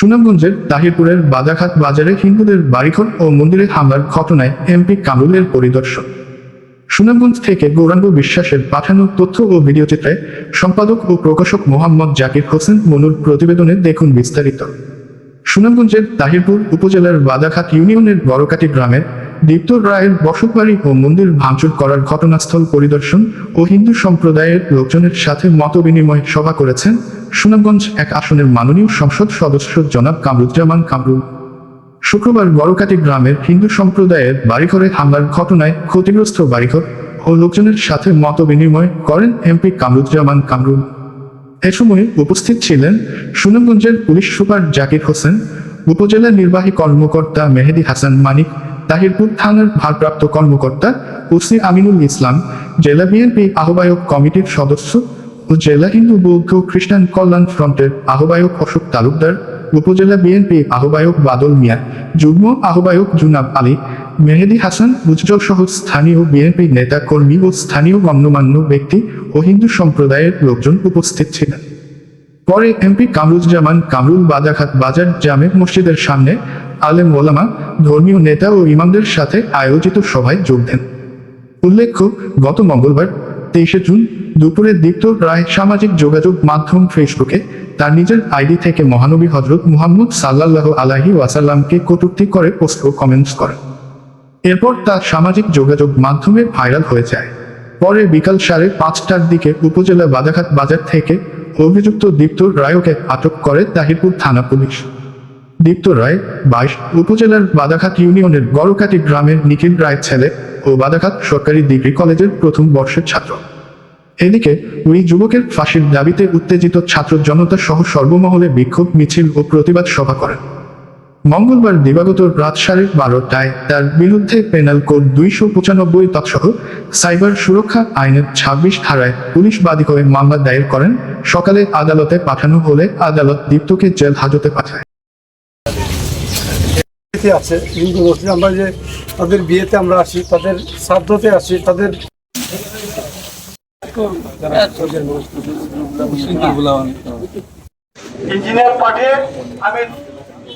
সুনামগঞ্জের তাহিরপুরের বাদাঘাট বাজারে হিন্দুদের বাড়িঘর ও মন্দিরে হামলার ঘটনায় এমপি কামরুলের পরিদর্শন। সুনামগঞ্জ থেকে গৌরাঙ্গ বিশ্বাসের পাঠানো তথ্য ও ভিডিওচিত্রে সম্পাদক ও প্রকাশক মোহাম্মদ জাকির হোসেন মনুর প্রতিবেদনে দেখুন বিস্তারিত। সুনামগঞ্জের তাহিরপুর উপজেলার বাদাঘাট ইউনিয়নের বড়কাটি গ্রামের দীপ্ত রায়ের বসতবাড়ি ও মন্দির ভাঙচুর করার ঘটনাস্থল পরিদর্শন ও হিন্দু সম্প্রদায়ের লোকজনের সাথে মতবিনিময় সভা করেছেন সুনামগঞ্জ 1 আসনের মাননীয় সংসদ সদস্য জনাব কামরুজ্জামান কামরুল। শুক্রবার বড়কাটি গ্রামের হিন্দু সম্প্রদায়ের বাড়িঘরে হামলার ঘটনায় ক্ষতিগ্রস্ত বাড়িঘর ও লোকজনের সাথে মতবিনিময় করেন এমপি কামরুজ্জামান কামরুল। এ সময় উপস্থিত ছিলেন সুনামগঞ্জের পুলিশ সুপার জাকির হোসেন, উপজেলা নির্বাহী কর্মকর্তা মেহেদি হাসান মানিক, তাহিরপুর থানার ভারপ্রাপ্ত কর্মকর্তা ওসি আমিনুল ইসলাম, জেলা বিএনপি আহ্বায়ক কমিটির সদস্য ও জেলা হিন্দু বৌদ্ধ খ্রিস্টান কল্যাণ ফ্রন্টের আহ্বায়ক অশোক তালুকদার, উপজেলা বিএনপি আহ্বায়ক বাদল মিয়া, যুগ্ম আহ্বায়ক জুনাব আলী, মেহেদি হাসান, উজ্জ্বল সহ স্থানীয় বিএনপি নেতা কর্মী ও স্থানীয় গণ্যমান্য ব্যক্তি ও হিন্দু সম্প্রদায়ের লোকজন উপস্থিত ছিলেন। পরে এমপি কামরুজ্জামান কামরুল বাদাঘাট বাজার জামে মসজিদের সামনে আলেম ওলামা, ধর্মীয় নেতা ও ইমামদের সাথে আয়োজিত সভায় যোগ দেন। উল্লেখ্য, গত মঙ্গলবার 23 জুন দুপুরে দীপ্ত রায় সামাজিক যোগাযোগ মাধ্যম ফেসবুকে তার নিজের আইডি থেকে মহানবী হযরত মুহাম্মদ সাল্লাল্লাহু আলাইহি ওয়াসাল্লামকে কটূক্তি করে পোস্ট ও কমেন্টস করেন। এরপর তা সামাজিক যোগাযোগ মাধ্যমে ভাইরাল হয়ে যায়। পরে বিকাল 5:30টার দিকে উপজেলা বাদাঘাট বাজার থেকে অভিযুক্ত দীপ্ত রায়কে আটক করে তাহিরপুর থানা পুলিশ। দীপ্ত রায় 22, উপজেলার বাদাঘাট ইউনিয়নের বড়কাটি গ্রামের নিখিল রায় ছেলে ও বাদাঘাট সরকারি ডিগ্রি কলেজের প্রথম বর্ষের ছাত্র। এদিকে ওই যুবকের ফাঁসির দাবিতে উত্তেজিত ছাত্র জনতা সহ সর্বমহলে বিক্ষোভ মিছিল ও প্রতিবাদ সভা করেন। মঙ্গলবার দিবাগত রাত 12:30টায় তার বিরুদ্ধে পেনাল কোড 295 তৎসহ সাইবার সুরক্ষা আইনের 26 ধারায় পুলিশ বাদী হয়ে মামলা দায়ের করেন। সকালে আদালতে পাঠানো হলে আদালত দীপ্তকে জেল হাজতে পাঠায়। আছে হিন্দু মুসলিম, আমরা যে তাদের বিয়েতে আমরা আসি, তাদের শ্রাদ্ধতে আসি, তাদের ইঞ্জিনিয়ার পাঠিয়ে আমি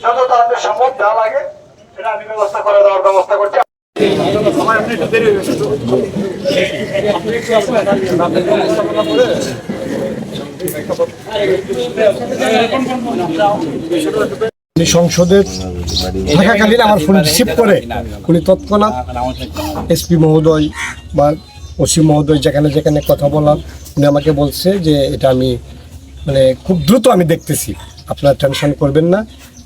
যত তাদের সম্ভব যা লাগে সেটা আমি ব্যবস্থা করে দেওয়ার ব্যবস্থা করছি। সংসদে থাকাকালীন আমার ফোন রিসিভ করে উনি তৎক্ষণাৎ এসপি মহোদয় বা ওসি মহোদয় যেখানে যেখানে কথা বলার উনি আমাকে বলছে যে এটা আমি খুব দ্রুত আমি দেখতেছি, আপনারা টেনশন করবেন না।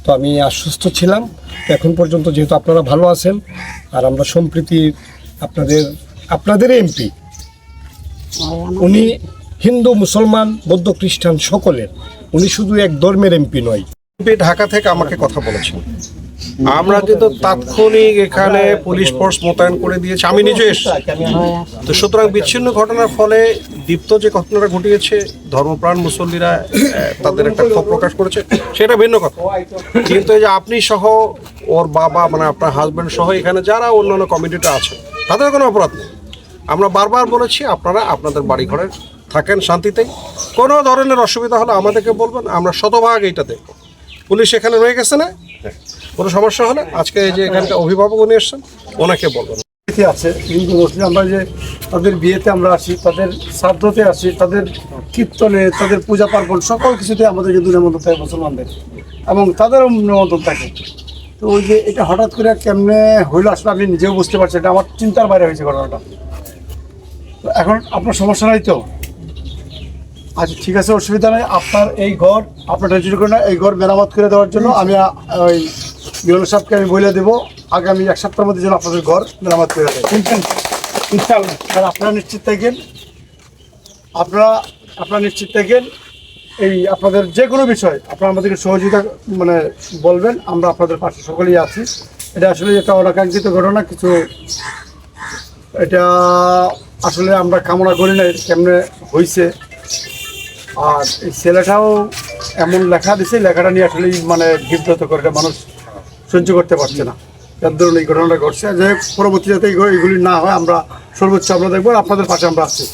তো আমি আশ্বস্ত ছিলাম। তো এখন পর্যন্ত যেহেতু আপনারা ভালো আছেন আর আমরা সম্প্রীতি আপনাদের এমপি, উনি হিন্দু মুসলমান বৌদ্ধ খ্রিস্টান সকলের, উনি শুধু এক ধর্মের এমপি নয়। ঢাকা থেকে আমাকে কথা বলেছেন, আমরা কিন্তু তাৎক্ষণিক এখানে পুলিশ ফোর্স মোতায়েন করে দিয়েছি, আমি নিজে এসেছি। তো সুতরাং বিচ্ছিন্ন ঘটনার ফলে দীপ্ত যে ঘটনাটা ঘটিয়েছে, ধর্মপ্রাণ মুসল্লিরা তাদের একটা ক্ষোভ প্রকাশ করেছে, সেটা ভিন্ন কথা। কিন্তু এই যে আপনি সহ ওর বাবা আপনার হাজব্যান্ড সহ এখানে যারা অন্যান্য কমিউনিটি আছে তাদের কোনো অপরাধ নেই। আমরা বারবার বলেছি আপনারা আপনাদের বাড়ি ঘরে থাকেন শান্তিতেই, কোনো ধরনের অসুবিধা হলে আমাদেরকে বলবেন, আমরা শতভাগ এইটা দেখব। পুলিশ এখানে রয়ে গেছে না, কোনো সমস্যা হলে আজকে এই যে এখানকার অভিভাবক উনি এসছেন ওনাকে বলবেন। আছে হিন্দু মুসলিম, আমরা যে তাদের বিয়েতে আমরা আসি, তাদের শ্রাদ্ধতে আসি, তাদের কীর্তনে, তাদের পূজা পার্বণ সকল কিছুতে আমাদের কিন্তু নিমন্ত্রণ থাকে মুসলমানদের, এবং তাদেরও নিমন্ত্রণ থাকে। তো ওই যে এটা হঠাৎ করে কেমনে হইলো আসলে আমি নিজেও বুঝতে পারছি, এটা আমার চিন্তার বাইরে হয়েছে ঘটনাটা। এখন আপনার সমস্যা নাই তো? আচ্ছা ঠিক আছে, অসুবিধা নেই। আপনার এই ঘর আপনার টেনশন করে না, এই ঘর মেরামত করে দেওয়ার জন্য আমি ওই বিএলও সাহেবকে আমি বলে দেবো আগামী 1 সপ্তাহের মধ্যে যেন আপনাদের ঘর মেরামত করে দেয়। ইনশাআল্লাহ। আর আপনারা নিশ্চিত থাকেন, আপনারা নিশ্চিত থাকেন, এই আপনাদের যে কোনো বিষয় আপনারা আমাদেরকে সহযোগিতা বলবেন, আমরা আপনাদের পাশে সকলেই আছি। এটা আসলে একটা অনাকাঙ্ক্ষিত ঘটনা, কিছু এটা আসলে আমরা কামনা করি না কেমনে হয়েছে। আর এই ছেলেটাও এমন লেখা দিছে, লেখাটা নিয়ে আসলে বিব্রত করে, এটা মানুষ সহ্য করতে পারছে না। যার ধরুন এই ঘটনাটা ঘটছে, যে পরবর্তী যাতে এইগুলি না হয় আমরা সর্বোচ্চ আমরা দেখবো, আপনাদের পাশে আমরা আছি।